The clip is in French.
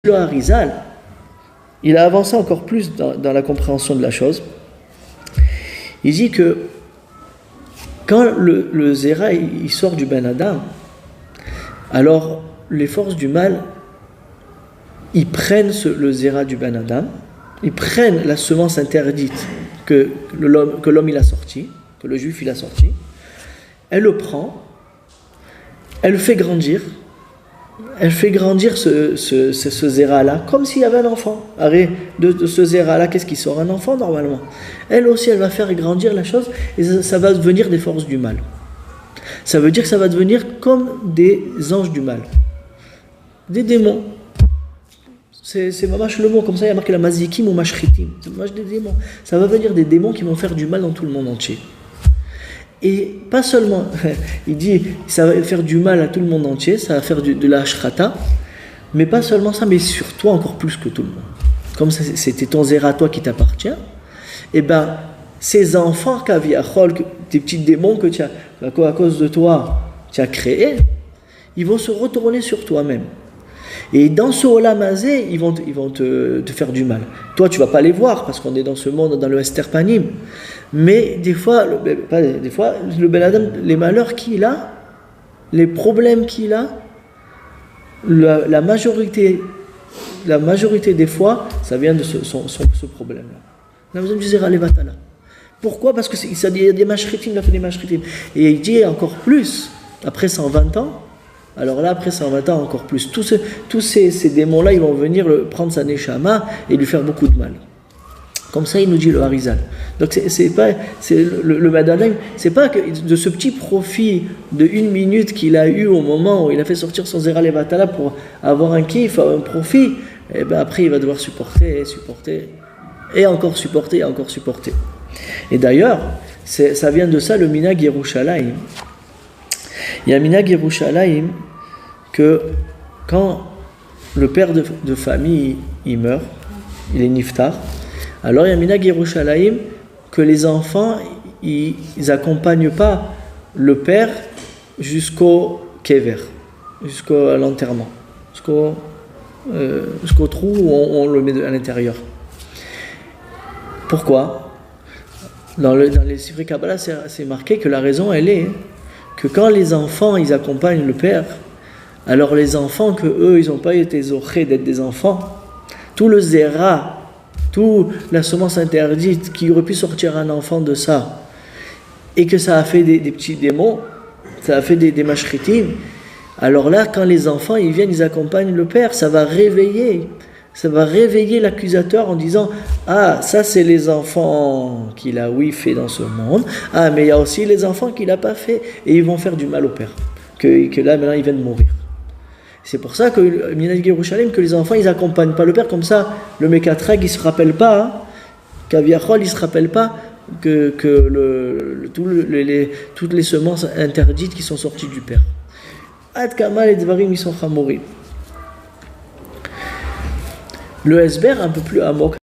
Le Harizal, il a avancé encore plus dans la compréhension de la chose. Il dit que quand le Zera il sort du Ben Adam, alors les forces du mal, ils prennent le Zera du Ben Adam, ils prennent la semence interdite que l'homme il a sorti, que le juif il a sorti, elle le prend, elle le fait grandir. Elle fait grandir ce Zera-là, comme s'il y avait un enfant. Arrête, de ce Zera-là, qu'est-ce qui sort? Un enfant, normalement. Elle aussi, elle va faire grandir la chose, et ça va devenir des forces du mal. Ça veut dire que ça va devenir comme des anges du mal. Des démons. C'est mamash le mot, comme ça il y a marqué la mazikim ou mashritim. C'est mamash des démons. Ça va venir des démons qui vont faire du mal dans tout le monde entier. Et pas seulement, il dit, ça va faire du mal à tout le monde entier, ça va faire de la ashrata, mais pas seulement ça, mais sur toi encore plus que tout le monde. Comme ça, c'était ton zéra, toi qui t'appartient, et ben ces enfants kaviachol, des petits démons que tu as, à cause de toi, tu as créés, ils vont se retourner sur toi-même. Et dans ce olamazé, ils vont te faire du mal. Toi, tu ne vas pas les voir parce qu'on est dans ce monde, dans le esterpanim. Mais des fois, le Ben Adam, les malheurs qu'il a, les problèmes qu'il a, la majorité des fois, ça vient de ce problème-là. On a besoin de dire allez, va-t'en là. Pourquoi? Parce que il y a des mashritim, il a fait des mashritim. Et il dit encore plus, après 120 ans, alors là, après 120 ans, encore plus. Tous ces démons-là, ils vont venir prendre sa neshama et lui faire beaucoup de mal. Comme ça, il nous dit le Harizal. Donc, le Madanaim, c'est pas que de ce petit profit de 1 minute qu'il a eu au moment où il a fait sortir son Zera Levatala pour avoir un kiff, un profit, et ben après, il va devoir supporter, et encore supporter. Et d'ailleurs, ça vient de ça, le Minag Yerushalayim. Il y a Minag Yerushalayim que quand le père de famille il meurt, il est niftar, alors il y a Minag Yerushalayim que les enfants ils accompagnent pas le père jusqu'au kever, jusqu'à l'enterrement, jusqu'au trou où on le met à l'intérieur. Pourquoi? Dans les Sifrei Kabbalah, c'est marqué que la raison elle est que quand les enfants ils accompagnent le père, alors les enfants que eux ils n'ont pas été zochés d'être des enfants, tout le zera, toute la semence interdite qui aurait pu sortir un enfant de ça, et que ça a fait des petits démons, ça a fait des mashritim, alors là quand les enfants ils viennent, ils accompagnent le père, ça va réveiller l'accusateur en disant ah ça c'est les enfants qu'il a fait dans ce monde, ah mais il y a aussi les enfants qu'il n'a pas fait, et ils vont faire du mal au père, que là maintenant ils viennent mourir. C'est pour ça que Minag Yerushalayim, que les enfants ils accompagnent pas le père, comme ça le Mekatrag il se rappelle pas, Kaviachol il se rappelle pas que toutes les semences interdites qui sont sorties du père. Ad Kamal et Dvarim ils sont chamorim. Le Esber un peu plus amok